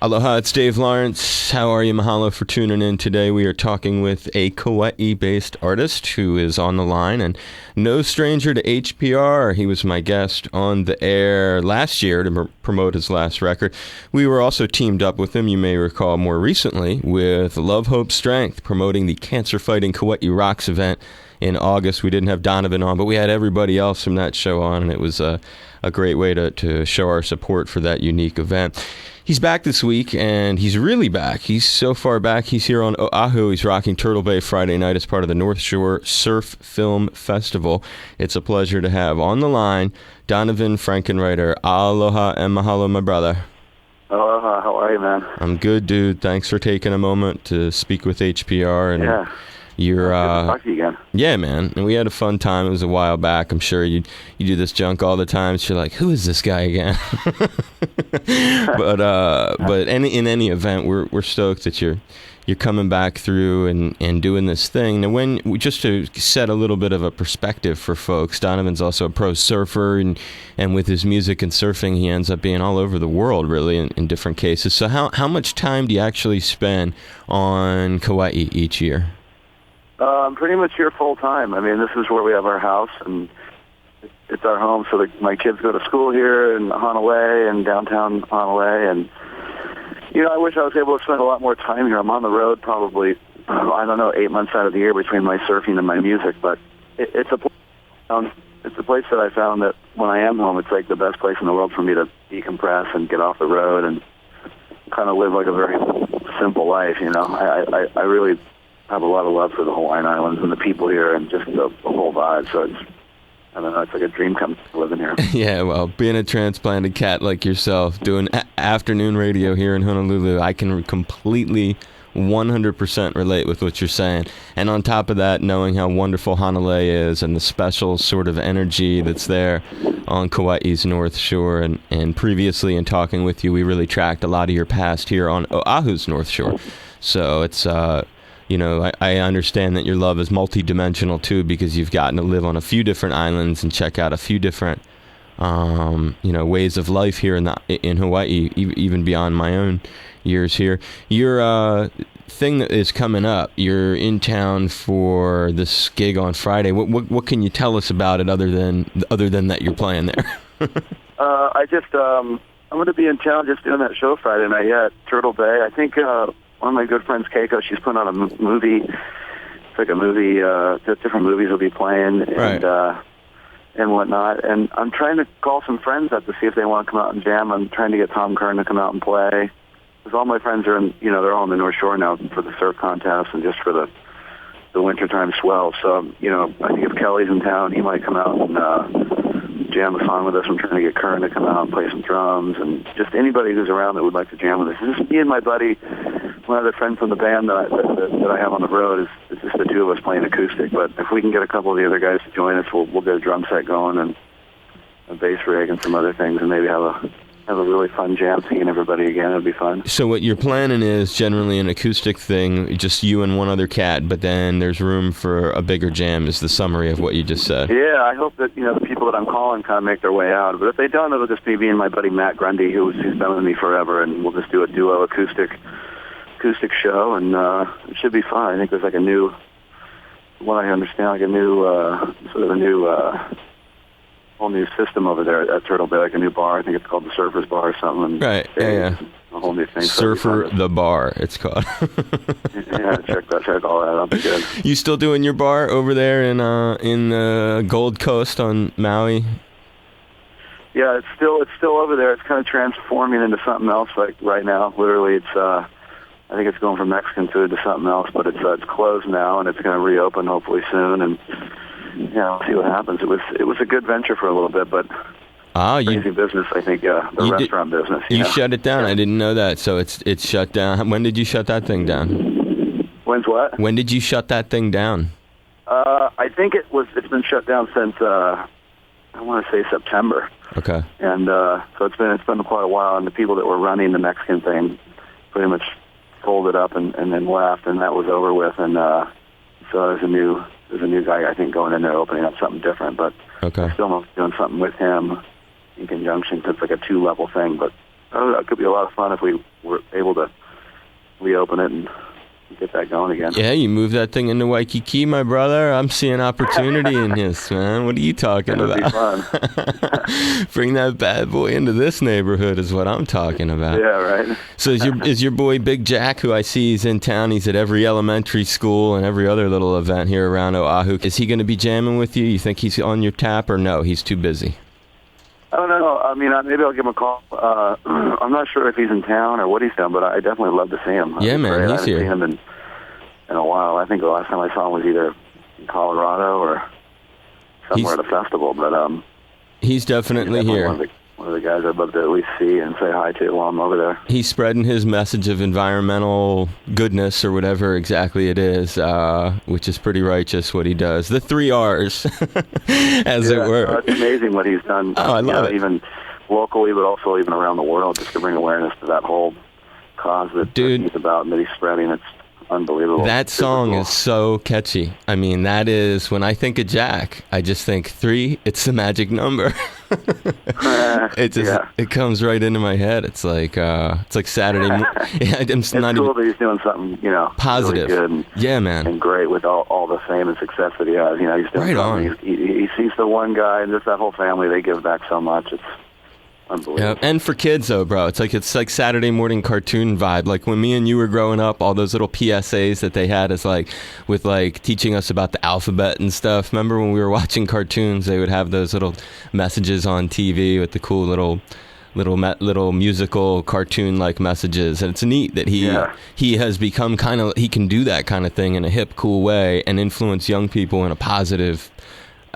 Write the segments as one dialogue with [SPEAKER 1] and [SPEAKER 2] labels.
[SPEAKER 1] Aloha, it's Dave Lawrence. How are you? Mahalo for tuning in today. We are talking with a Kauai-based artist who is on the line and no stranger to HPR. He was my guest on the air last year to promote his last record. We were also teamed up with him, you may recall more recently, with Love, Hope, Strength, promoting the Cancer Fighting Kauai Rocks event in August. We didn't have Donovan on, but we had everybody else from that show on, and it was a great way to show our support for that unique event. He's back this week, and he's really back. He's so far back, he's here on Oahu. He's rocking Turtle Bay Friday night as part of the North Shore Surf Film Festival. It's a pleasure to have on the line Donovan Frankenreiter. Aloha and mahalo, my brother.
[SPEAKER 2] Aloha, how are you, man?
[SPEAKER 1] I'm good, dude. Thanks for taking a moment to speak with HPR. And
[SPEAKER 2] yeah.
[SPEAKER 1] You're,
[SPEAKER 2] good to talk to you again.
[SPEAKER 1] Yeah, man. And we had a fun time. It was a while back. I'm sure you do this junk all the time. So you're like, who is this guy again? But in any event, we're stoked that you're coming back through and doing this thing. Now, just to set a little bit of a perspective for folks, Donovan's also a pro surfer, and with his music and surfing, he ends up being all over the world, really, in different cases. So how much time do you actually spend on Kauai each year?
[SPEAKER 2] I'm pretty much here full time. I mean, this is where we have our house, and it's our home. So my kids go to school here in Honolulu and downtown Honolulu, and I wish I was able to spend a lot more time here. I'm on the road probably, 8 months out of the year between my surfing and my music. But it's a place that I found that when I am home, it's like the best place in the world for me to decompress and get off the road and kind of live like a very simple life. I really have a lot of love for the Hawaiian Islands and the people here and just the whole vibe. So it's like a dream come living here.
[SPEAKER 1] Yeah, well, being a transplanted cat like yourself, doing afternoon radio here in Honolulu, I can completely 100% relate with what you're saying. And on top of that, knowing how wonderful Honolulu is and the special sort of energy that's there on Kauai's North Shore. And previously in talking with you, we really tracked a lot of your past here on Oahu's North Shore. So it's... I understand that your love is multi-dimensional too, because you've gotten to live on a few different islands and check out a few different, ways of life here in Hawaii, even beyond my own years here. Your thing that is coming up, you're in town for this gig on Friday. What can you tell us about it other than that you're playing there? I'm going to be in town just doing that show Friday night. Yeah, at Turtle Bay. I think. One of my good friends, Keiko, she's putting on a movie. It's like a movie. Different movies will be playing and whatnot. And I'm trying to call some friends up to see if they want to come out and jam. I'm trying to get Tom Kern to come out and play. Because all my friends are they're all on the North Shore now for the surf contest and just for the wintertime swell. So, I think if Kelly's in town, he might come out and jam a song with us. I'm trying to get Kern to come out and play some drums, and just anybody who's around that would like to jam with us. It's just me and my buddy, one other friend from the band that I have on the road. It's just the two of us playing acoustic. But if we can get a couple of the other guys to join us, we'll get a drum set going and a bass rig and some other things, and maybe have a really fun jam, seeing everybody again. It'll be fun. So what you're planning is generally an acoustic thing, just you and one other cat, but then there's room for a bigger jam, is the summary of what you just said. Yeah, I hope that the people that I'm calling kind of make their way out. But if they don't, it'll just be me and my buddy Matt Grundy, who's been with me forever, and we'll just do a duo acoustic show, and it should be fun. I think there's like a new, what I understand, like a new whole new system over there at Turtle Bay, like a new bar. I think it's called the Surfer's Bar or something. Right, yeah.
[SPEAKER 2] A whole new thing.
[SPEAKER 1] Surfer the Bar, it's called.
[SPEAKER 2] Yeah, check all that out. Good.
[SPEAKER 1] You still doing your bar over there in the Gold Coast on Maui?
[SPEAKER 2] Yeah, it's still over there. It's kind of transforming into something else. Like right now, literally, it's I think it's going from Mexican food to something else. But it's closed now, and it's going to reopen hopefully soon. And we'll see what happens. It was a good venture for a little bit, but crazy business. I think the restaurant business.
[SPEAKER 1] You shut it down. I didn't know that. So it's shut down. When did you shut that thing down?
[SPEAKER 2] When's what?
[SPEAKER 1] When did you shut that thing down?
[SPEAKER 2] I think it's been shut down since I want to say September.
[SPEAKER 1] Okay. And
[SPEAKER 2] so it's been quite a while. And the people that were running the Mexican thing pretty much folded up and then left, and that was over with. And so there's a new guy, I think, going in there opening up something different. But I still know doing something with him in conjunction. So it's like a 2-level thing. But that could be a lot of fun if we we're able to reopen it and get that going again.
[SPEAKER 3] Yeah, you move that thing into Waikiki, my brother. I'm seeing opportunity in this, man. What are you talking about?
[SPEAKER 2] It'll be fun.
[SPEAKER 3] Bring that bad boy into this neighborhood is what I'm talking about.
[SPEAKER 2] Yeah, right.
[SPEAKER 3] So is your boy Big Jack, who I see is in town, he's at every elementary school and every other little event here around Oahu. Is he going to be jamming with you? You think he's on your tap, or no, he's too busy?
[SPEAKER 2] I don't know. I mean, maybe I'll give him a call. I'm not sure if he's in town or what he's done, but I definitely love to see him.
[SPEAKER 3] Yeah, man, he's here.
[SPEAKER 2] I haven't seen him in a while. I think the last time I saw him was either in Colorado or somewhere at a festival. But
[SPEAKER 3] he's definitely here.
[SPEAKER 2] One of the guys I'd love to at least see and say hi to while I'm over there.
[SPEAKER 3] He's spreading his message of environmental goodness, or whatever exactly it is, which is pretty righteous what he does. The 3 R's, as it were.
[SPEAKER 2] It's amazing what he's done.
[SPEAKER 3] Oh, I love it.
[SPEAKER 2] Even locally, but also even around the world, just to bring awareness to that whole cause that he's about and that he's spreading. It's unbelievable.
[SPEAKER 3] That song is so catchy. I mean, that is, when I think of Jack, I just think 3, it's the magic number. It comes right into my head. It's like Saturday.
[SPEAKER 2] It's cool that he's doing something,
[SPEAKER 3] positive,
[SPEAKER 2] really good and great with all the fame and success that he has. He's doing something. He sees the one guy and just that whole family. They give back so much. It's unbelievable.
[SPEAKER 3] Yeah, and for kids though, bro, it's like Saturday morning cartoon vibe. Like when me and you were growing up, all those little PSAs that they had is with teaching us about the alphabet and stuff. Remember when we were watching cartoons, they would have those little messages on TV with the cool little musical cartoon like messages, and it's neat that he has become he can do that kind of thing in a hip, cool way and influence young people in a positive.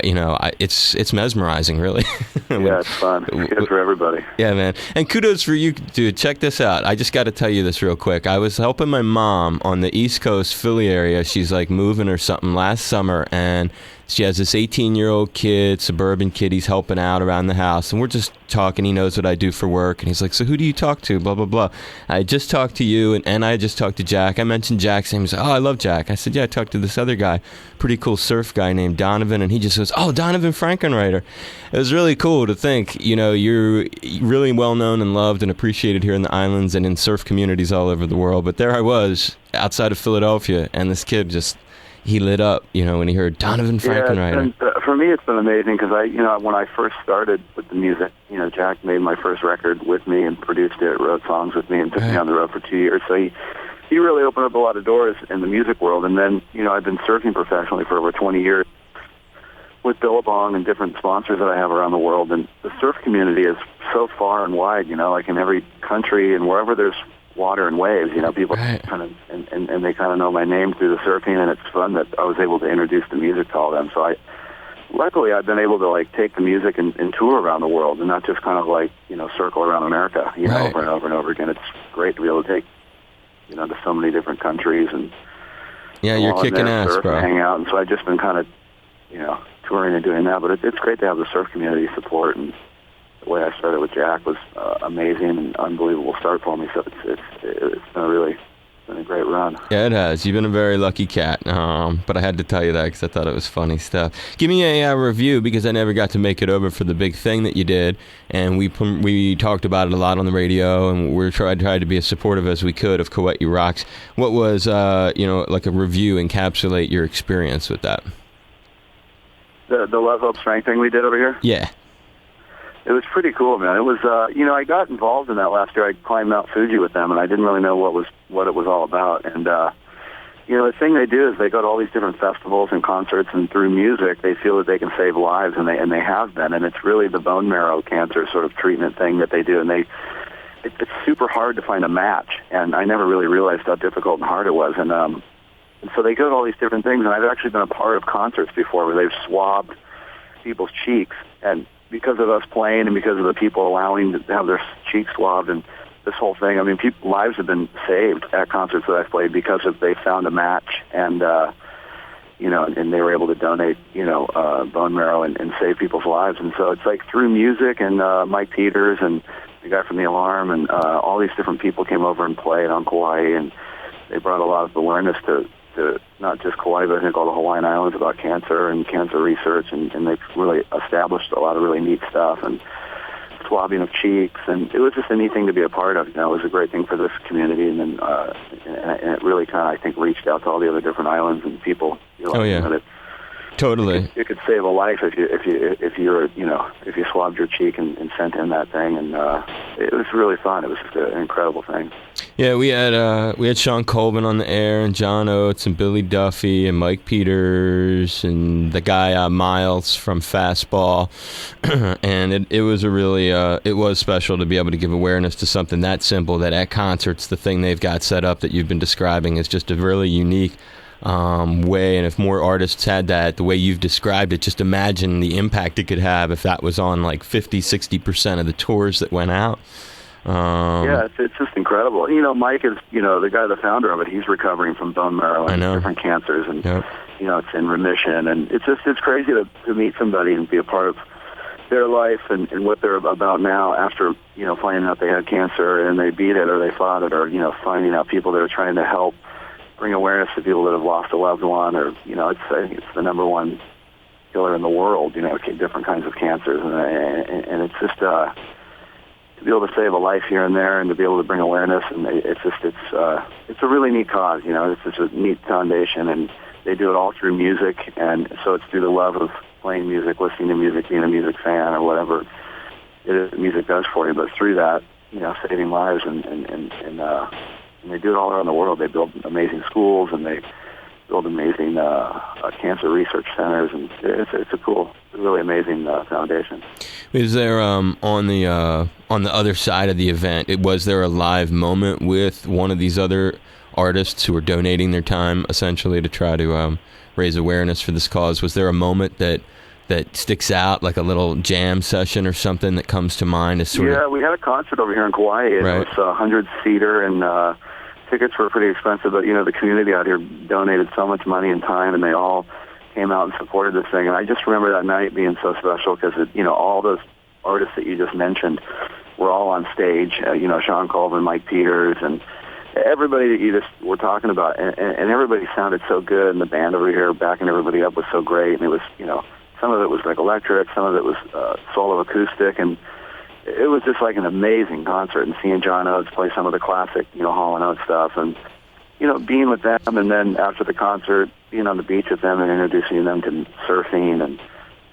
[SPEAKER 3] It's mesmerizing, really.
[SPEAKER 2] Yeah, it's fun. It's good for everybody.
[SPEAKER 3] Yeah, man. And kudos for you, dude. Check this out. I just got to tell you this real quick. I was helping my mom on the East Coast, Philly area. She's moving or something last summer, and she has this 18-year-old kid, suburban kid. He's helping out around the house, and we're just talking. He knows what I do for work, and he's like, so who do you talk to? Blah, blah, blah. I just talked to you, and I just talked to Jack. I mentioned Jack's name. He's like, oh, I love Jack. I said, yeah, I talked to this other guy, pretty cool surf guy named Donovan, and he just goes, oh, Donovan Frankenreiter. It was really cool to think, you're really well-known and loved and appreciated here in the islands and in surf communities all over the world, but there I was, outside of Philadelphia, and this kid he lit up, when he heard Donovan Frankenreiter.
[SPEAKER 2] Yeah, for me, it's been amazing because when I first started with the music, Jack made my first record with me and produced it, wrote songs with me, and took me on the road for 2 years. So he really opened up a lot of doors in the music world. And then, I've been surfing professionally for over 20 years with Billabong and different sponsors that I have around the world. And the surf community is so far and wide, like in every country and wherever there's water and waves, people kind of, and they kind of know my name through the surfing, and it's fun that I was able to introduce the music to all them. So luckily I've been able to take the music and tour around the world and not just kind of circle around America, over and over and over again. It's great to be able to take, to so many different countries and
[SPEAKER 3] you're kicking ass, bro.
[SPEAKER 2] And hang out. And so I've just been kind of, touring and doing that, but it's great to have the surf community support, and the way I started with Jack was amazing and unbelievable start for me. So it's been a great run.
[SPEAKER 3] Yeah, it has. You've been a very lucky cat. But I had to tell you that because I thought it was funny stuff. Give me a review, because I never got to make it over for the big thing that you did, and we talked about it a lot on the radio, and we tried to be as supportive as we could of Kauai Rocks. What was like a review encapsulate your experience with that?
[SPEAKER 2] The Level Up Strength thing we did over here?
[SPEAKER 3] Yeah.
[SPEAKER 2] It was pretty cool, man. It was, I got involved in that last year. I climbed Mount Fuji with them, and I didn't really know what it was all about. And, the thing they do is they go to all these different festivals and concerts, and through music, they feel that they can save lives, and they have been. And it's really the bone marrow cancer sort of treatment thing that they do. And it's super hard to find a match, and I never really realized how difficult and hard it was. And so they go to all these different things, and I've actually been a part of concerts before where they've swabbed people's cheeks, and because of us playing and because of the people allowing to have their cheeks swabbed and this whole thing, I mean, lives have been saved at concerts that I've played because they found a match, and and they were able to donate, bone marrow and save people's lives. And so it's through music, and Mike Peters and the guy from The Alarm and all these different people came over and played on Kauai, and they brought a lot of awareness to not just Kauai, but I think all the Hawaiian Islands about cancer and cancer research, and they've really established a lot of really neat stuff. And swabbing of cheeks, and it was just a neat thing to be a part of. It was a great thing for this community, and then and it really kind of, I think, reached out to all the other different islands and people.
[SPEAKER 3] Oh yeah. Totally.
[SPEAKER 2] It could save a life if you swabbed your cheek and sent in that thing, and it was really fun. It was just an incredible thing.
[SPEAKER 3] Yeah, we had Sean Colvin on the air, and John Oates, and Billy Duffy, and Mike Peters, and the guy Miles from Fastball, and it was a really it was special to be able to give awareness to something that simple. That at concerts, the thing they've got set up that you've been describing is just a really unique way, and if more artists had that the way you've described it, just imagine the impact it could have if that was on like 50-60% of the tours that went out.
[SPEAKER 2] Yeah, it's just incredible. Mike is, the guy, the founder of it, he's recovering from bone marrow and different cancers, and it's in remission, and it's crazy to meet somebody and be a part of their life and what they're about now after, finding out they had cancer and they beat it or they fought it, or, finding out people that are trying to help bring awareness to people that have lost a loved one, or, I think it's the number one killer in the world, different kinds of cancers. And it's just, to be able to save a life here and there and to be able to bring awareness, and it's a really neat cause, it's just a neat foundation, and they do it all through music, and so it's through the love of playing music, listening to music, being a music fan, or whatever it is that music does for you, but through that, saving lives, and they do it all around the world. They build amazing schools, and they build amazing cancer research centers, and it's a cool, really amazing foundation.
[SPEAKER 3] Is there on the other side of the event? Was there a live moment with one of these other artists who were donating their time essentially to try to raise awareness for this cause? Was there a moment that sticks out, like a little jam session or something that comes to mind? As sort of...
[SPEAKER 2] we had a concert over here in Kauai. It was 100-seater, and tickets were pretty expensive, but, the community out here donated so much money and time, and they all came out and supported this thing. And I just remember that night being so special because, all those artists that you just mentioned were all on stage, Sean Colvin, Mike Peters, and everybody that you just were talking about, and everybody sounded so good, and the band over here backing everybody up was so great, and it was, some of it was like electric, some of it was solo acoustic, and it was just like an amazing concert, and seeing John Oates play some of the classic, Hall & Oates stuff, and, being with them, and then after the concert, being on the beach with them and introducing them to surfing and,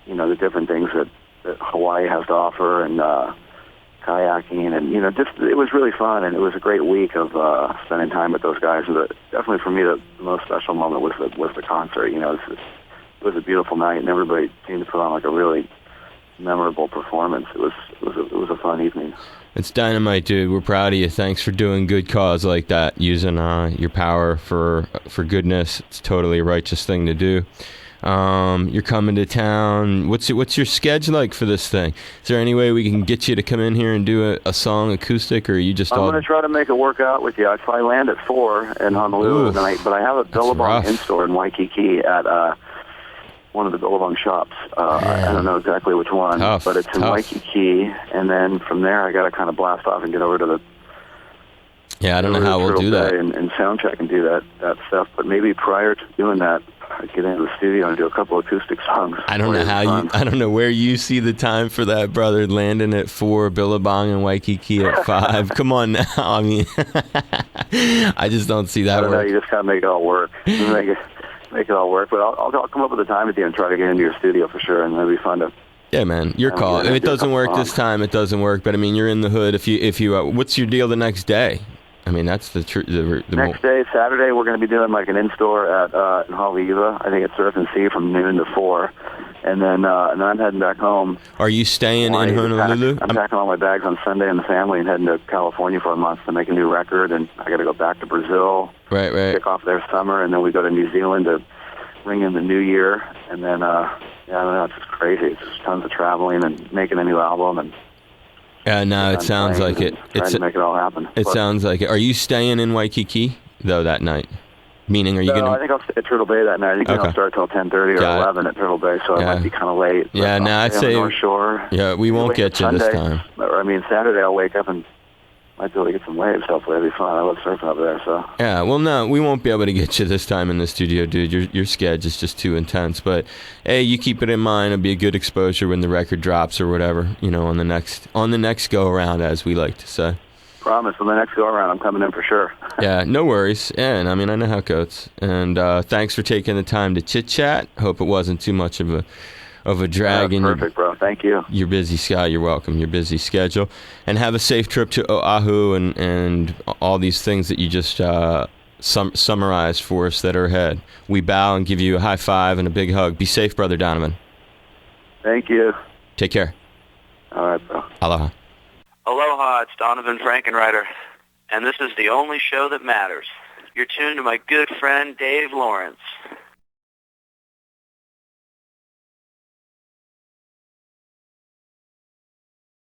[SPEAKER 2] the different things that Hawaii has to offer, and kayaking, and, it was really fun, and it was a great week of spending time with those guys. But definitely for me, the most special moment was the concert. It was a beautiful night, and everybody seemed to put on like a really memorable performance. It was a fun evening.
[SPEAKER 3] It's dynamite, dude. We're proud of you. Thanks for doing good cause like that, using your power for goodness. It's totally a righteous thing to do. You're coming to town. What's your schedule like for this thing? Is there any way we can get you to come in here and do a song acoustic, or are you just
[SPEAKER 2] I'm going to try to make it work out with you. I land at 4 in Honolulu tonight, but I have a Billabong in-store in Waikiki at one of the Billabong shops. I don't know exactly which one, but it's in Waikiki, and then from there I got to kind of blast off and get over to the
[SPEAKER 3] I don't know how we'll do that.
[SPEAKER 2] And sound check and do that stuff, but maybe prior to doing that, I'd get into the studio and do a couple acoustic songs.
[SPEAKER 3] I don't know I don't know where you see the time for that, brother. Landing at 4, Billabong and Waikiki at 5. Come on now. I mean, I just don't see that.
[SPEAKER 2] I don't know. You just gotta make it all work. Make it all work. But I'll come up with a time at the end and try to get into your studio for sure, and it'll be fun to.
[SPEAKER 3] Yeah, man, your call. If it doesn't work this time, it doesn't work. But I mean, you're in the hood. If you, what's your deal the next day? I mean, that's the
[SPEAKER 2] next day, Saturday. We're going to be doing like an in-store at in Haleiwa. I think it's Surf and Sea from noon to 4, and then I'm heading back home.
[SPEAKER 3] Are you staying in Honolulu?
[SPEAKER 2] I'm packing all my bags on Sunday and the family, and heading to California for a month to make a new record. And I got to go back to Brazil.
[SPEAKER 3] Right.
[SPEAKER 2] Kick off their summer, and then we go to New Zealand to ring in the new year. And then I don't know. It's just crazy. It's just tons of traveling and making a new album and.
[SPEAKER 3] Yeah, no, it sounds like it.
[SPEAKER 2] Trying to make it all happen.
[SPEAKER 3] It sounds like it. Are you staying in Waikiki though that night? Meaning, are you going to?
[SPEAKER 2] I think I'll stay at Turtle Bay that night. I think I'll start till 10:30 or 11 at Turtle Bay, so I might be kind of late.
[SPEAKER 3] Yeah, no, I'd say.
[SPEAKER 2] North Shore.
[SPEAKER 3] Yeah, we won't get you
[SPEAKER 2] Sunday,
[SPEAKER 3] this time.
[SPEAKER 2] I mean, Saturday I'll wake up and might be able to get some waves. Hopefully, it'll be fun. I love surfing up there. So
[SPEAKER 3] yeah, well, no, we won't be able to get you this time in the studio, dude. Your schedule is just too intense. But hey, you keep it in mind. It'll be a good exposure when the record drops or whatever. On the next go around, as we like to say.
[SPEAKER 2] Promise. On the next go around, I'm coming in for sure.
[SPEAKER 3] Yeah, no worries. Yeah, and I mean, I know how it goes. And thanks for taking the time to chit chat. Hope it wasn't too much of a drag.
[SPEAKER 2] Perfect, bro. Thank you.
[SPEAKER 3] You're busy, Scott. You're welcome. Your busy schedule. And have a safe trip to Oahu and all these things that you just summarized for us that are ahead. We bow and give you a high five and a big hug. Be safe, Brother Donovan.
[SPEAKER 2] Thank you.
[SPEAKER 3] Take care.
[SPEAKER 2] All right, bro.
[SPEAKER 3] Aloha.
[SPEAKER 1] Aloha, it's Donovan Frankenreiter, and this is the only show that matters. You're tuned to my good friend Dave Lawrence.